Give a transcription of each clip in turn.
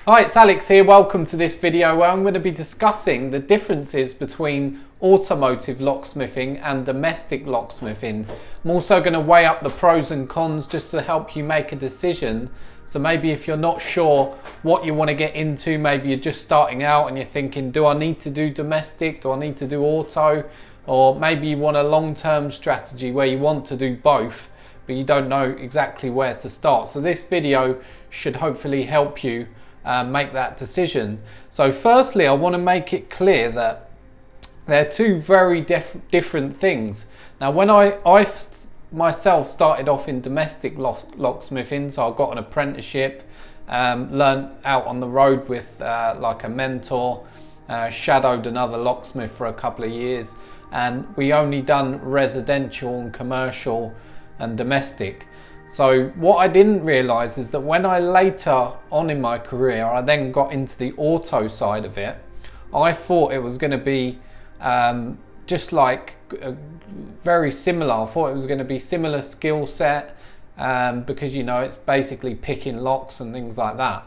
Hi, it's Alex here. Welcome to this video where I'm going to be discussing the differences between automotive locksmithing and domestic locksmithing. I'm also going to weigh up the pros and cons just to help you make a decision. So maybe if you're not sure what you want to get into, maybe you're just starting out and you're thinking, do I need to do domestic? Do I need to do auto? Or maybe you want a long-term strategy where you want to do both, but you don't know exactly where to start. So this video should hopefully help you make that decision. So firstly, I want to make it clear that they're two very different things. Now, when I myself started off in domestic locksmithing, so I got an apprenticeship, learned out on the road with like a mentor, shadowed another locksmith for a couple of years, and we only done residential and commercial and domestic. So what I didn't realise is that when I later on in my career, I then got into the auto side of it, I thought it was going to be just like very similar. I thought it was going to be similar skill set because, you know, it's basically picking locks and things like that.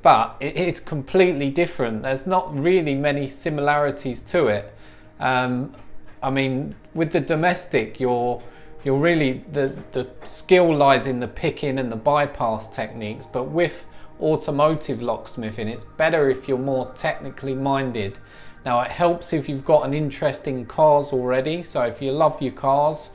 But it is completely different. There's not really many similarities to it. I mean, with the domestic, you're really, the skill lies in the picking and the bypass techniques, but with automotive locksmithing, it's better if you're more technically minded. Now, it helps if you've got an interest in cars already. So if you love your cars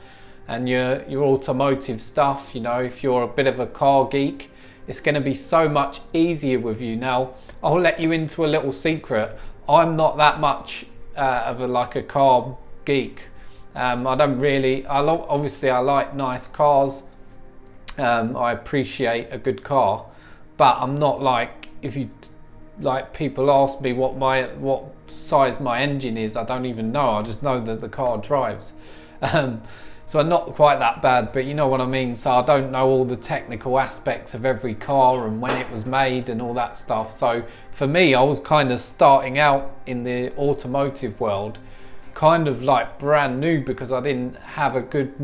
and your automotive stuff, you know, if you're a bit of a car geek, it's going to be so much easier with you. Now, I'll let you into a little secret. I'm not that much of a car geek. I don't really, obviously I like nice cars, I appreciate a good car, but I'm not like, if you, like, people ask me what size my engine is, I don't even know, I just know that the car drives. So I'm not quite that bad, but you know what I mean. So I don't know all the technical aspects of every car and when it was made and all that stuff. So for me, I was kind of starting out in the automotive world, kind of like brand new, because I didn't have a good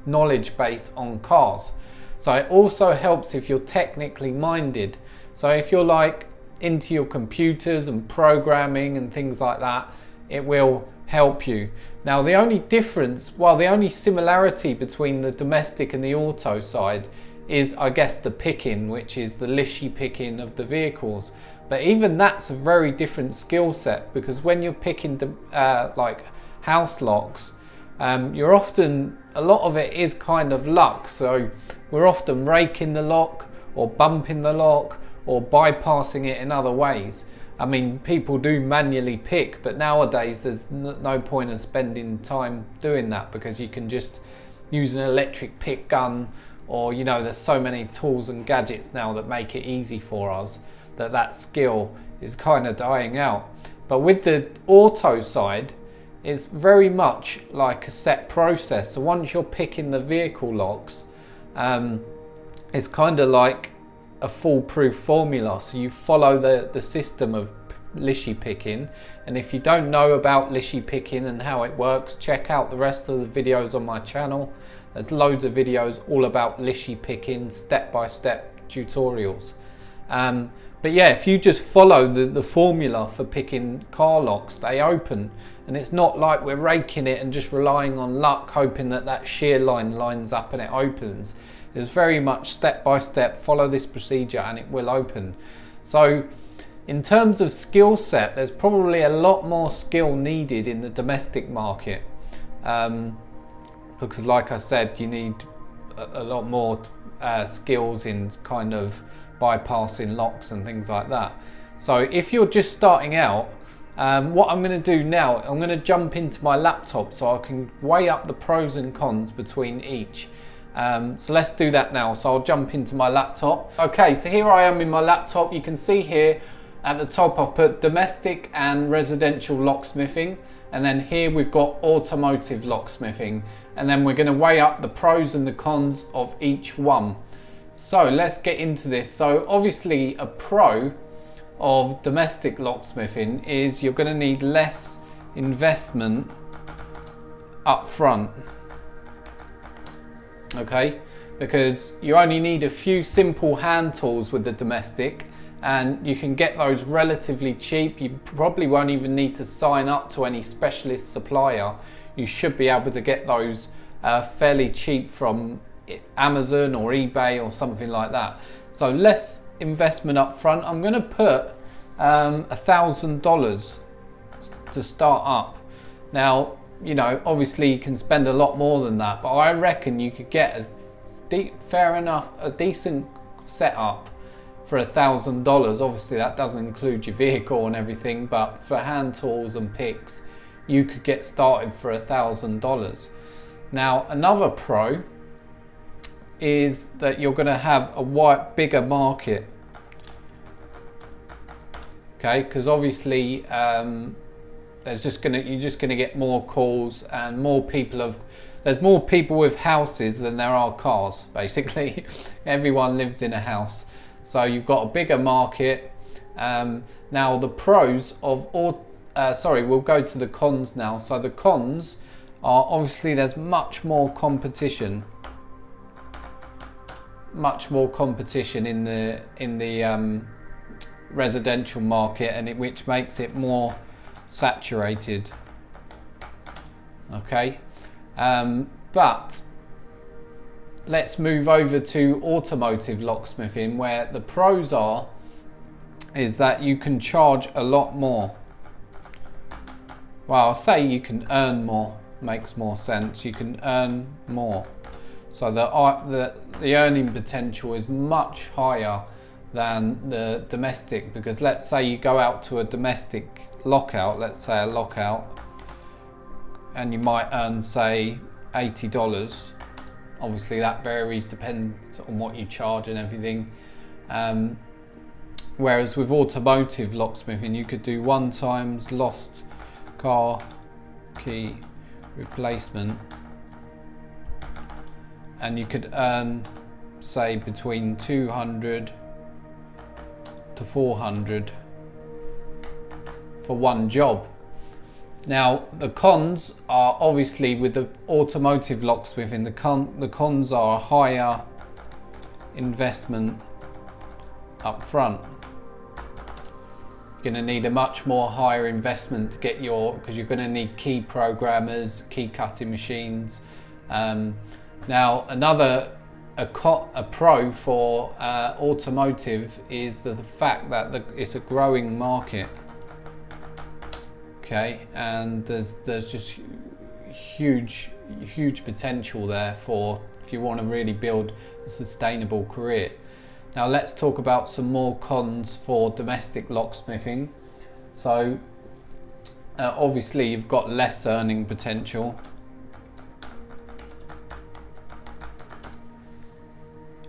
knowledge base on cars. So it also helps if you're technically minded. So if you're like into your computers and programming and things like that, it will help you. Now, the only difference, well, the only similarity between the domestic and the auto side is, I guess, the picking, which is the lishy picking of the vehicles. But even that's a very different skill set, because when you're picking like house locks, you're often, a lot of it is kind of luck. So we're often raking the lock or bumping the lock or bypassing it in other ways. I mean, people do manually pick, but nowadays there's no point in spending time doing that, because you can just use an electric pick gun, or, you know, there's so many tools and gadgets now that make it easy for us, that skill is kind of dying out. But with the auto side, it's very much like a set process. So once you're picking the vehicle locks, it's kind of like a foolproof formula. So you follow the system of lishy picking, and if you don't know about lishy picking and how it works, check out the rest of the videos on my channel. There's loads of videos all about lishy picking, step-by-step tutorials. But yeah, if you just follow the formula for picking car locks, they open. And it's not like we're raking it and just relying on luck, hoping that shear line lines up and it opens. It's very much step by step, follow this procedure and it will open. So in terms of skill set, there's probably a lot more skill needed in the domestic market. Because like I said, you need a lot more skills in kind of bypassing locks and things like that. So if you're just starting out, what I'm going to do now, I'm going to jump into my laptop so I can weigh up the pros and cons between each. So let's do that now. So I'll jump into my laptop. Okay, so here I am in my laptop. You can see here at the top I've put domestic and residential locksmithing, and then here we've got automotive locksmithing, and then we're going to weigh up the pros and the cons of each one. So let's get into this. So obviously a pro of domestic locksmithing is you're going to need less investment up front. Okay, because you only need a few simple hand tools with the domestic, and you can get those relatively cheap. You probably won't even need to sign up to any specialist supplier. You should be able to get those fairly cheap from Amazon or eBay or something like that. So less investment up front. I'm going to put $1,000 to start up. Now, you know, obviously you can spend a lot more than that, but I reckon you could get a decent setup for $1,000. Obviously that doesn't include your vehicle and everything, but for hand tools and picks, you could get started for $1,000. Now, another pro is that you're going to have a bigger market. Okay, because obviously you're just gonna get more calls, and there's more people with houses than there are cars, basically. Everyone lives in a house, so you've got a bigger market. Now the pros of we'll go to the cons now. So the cons are, obviously there's much more competition in the residential market, and which makes it more saturated. Okay, but let's move over to automotive locksmithing, where the pros is that you can charge a lot more. Well, I'll say you can earn more, makes more sense. You can earn more, so the earning potential is much higher than the domestic, because let's say you go out to a domestic lockout, let's say a lockout, and you might earn, say, $80. Obviously that varies, depends on what you charge and everything. Whereas with automotive locksmithing, you could do 1 times lost car key replacement, and you could earn, say, between 200 to 400 for one job. Now the cons are, obviously with the automotive locksmithing, the cons are a higher investment up front. You're going to need a much more higher investment to get because you're going to need key programmers, key cutting machines. Now a pro for automotive is the fact that it's a growing market. Okay, and there's just huge potential there for if you want to really build a sustainable career. Now let's talk about some more cons for domestic locksmithing. So obviously you've got less earning potential.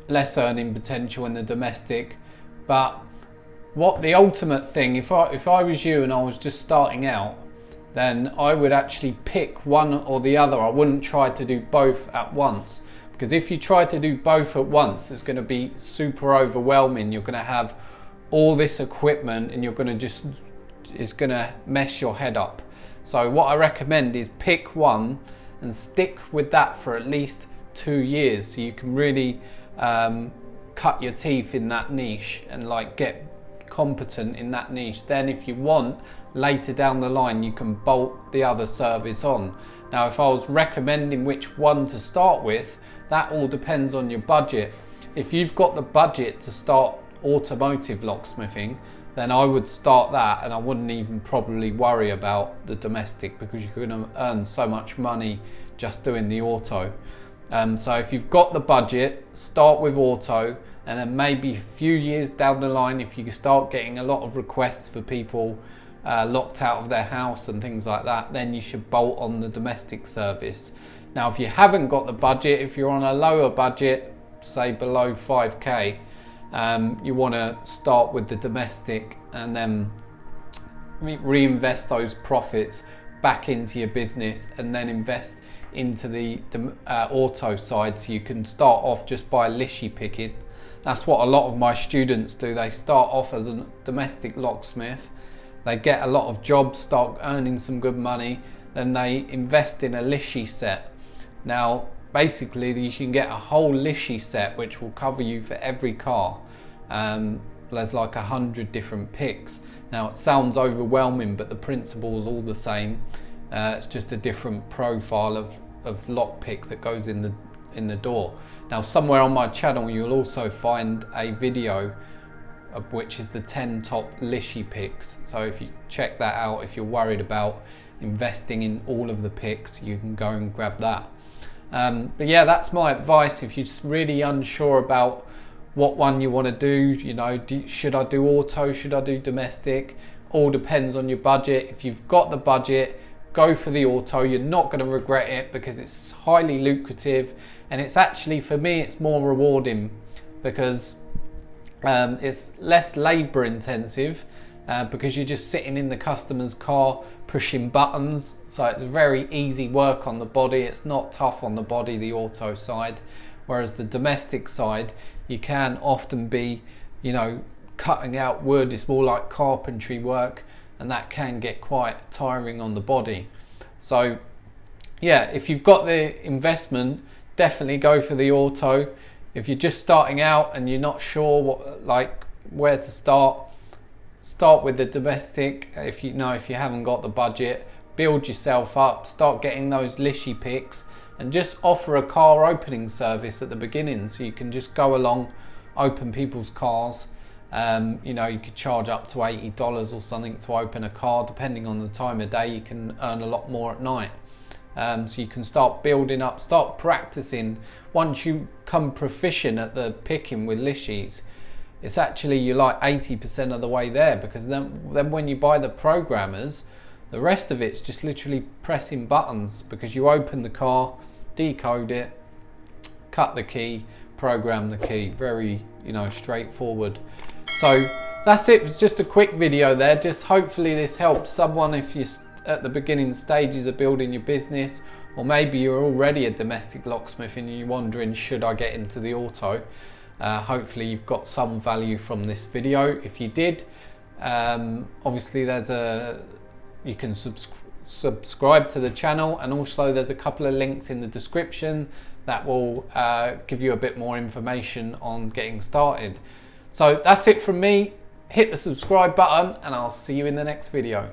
Less earning potential in the domestic, but what the ultimate thing, if I was you and I was just starting out, then I would actually pick one or the other. I wouldn't try to do both at once, because if you try to do both at once, it's going to be super overwhelming. You're going to have all this equipment and it's going to mess your head up. So what I recommend is pick one and stick with that for at least 2 years, so you can really cut your teeth in that niche and get competent in that niche. Then if you want, later down the line, you can bolt the other service on. Now if I was recommending which one to start with, that all depends on your budget. If you've got the budget to start automotive locksmithing, then I would start that, and I wouldn't even probably worry about the domestic, because you're going to earn so much money just doing the auto. So if you've got the budget, start with auto, and then maybe a few years down the line, if you start getting a lot of requests for people locked out of their house and things like that, then you should bolt on the domestic service. Now if you haven't got the budget, if you're on a lower budget, say below 5k, you want to start with the domestic and then reinvest those profits back into your business, and then invest into the auto side, so you can start off just by lishy picking. That's what a lot of my students do. They start off as a domestic locksmith, they get a lot of jobs, start earning some good money, then they invest in a lishy set. Now basically you can get a whole lishy set which will cover you for every car. there's like 100 different picks. Now it sounds overwhelming, but the principle is all the same. It's just a different profile of lock pick that goes in the door. Now somewhere on my channel you'll also find a video of which is the 10 top Lishy picks. So if you check that out, if you're worried about investing in all of the picks, you can go and grab that. But yeah, that's my advice. If you're just really unsure about what one you want to do, you know, should I do auto, should I do domestic? All depends on your budget. If you've got the budget, go for the auto. You're not going to regret it because it's highly lucrative, and it's actually, for me, it's more rewarding because it's less labor intensive because you're just sitting in the customer's car pushing buttons. So it's very easy work on the body. It's not tough on the body, the auto side. Whereas the domestic side, you can often be, you know, cutting out wood. It's more like carpentry work, and that can get quite tiring on the body. So yeah, if you've got the investment, definitely go for the auto. If you're just starting out and you're not sure where to start with the domestic. If you haven't got the budget, build yourself up, start getting those Lishy picks, and just offer a car opening service at the beginning, so you can just go along, open people's cars. You know, you could charge up to $80 or something to open a car. Depending on the time of day, you can earn a lot more at night. So you can start building up, start practicing. Once you come proficient at the picking with Lishys, it's actually, you're like 80% of the way there, because then when you buy the programmers, the rest of it's just literally pressing buttons, because you open the car, decode it, cut the key, program the key. Very, you know, straightforward. So that's it. It's just a quick video there. Just hopefully this helps someone if you're at the beginning stages of building your business, or maybe you're already a domestic locksmith and you're wondering, should I get into the auto? Hopefully you've got some value from this video. If you did, obviously you can subscribe to the channel, and also there's a couple of links in the description that will give you a bit more information on getting started. So that's it from me. Hit the subscribe button, and I'll see you in the next video.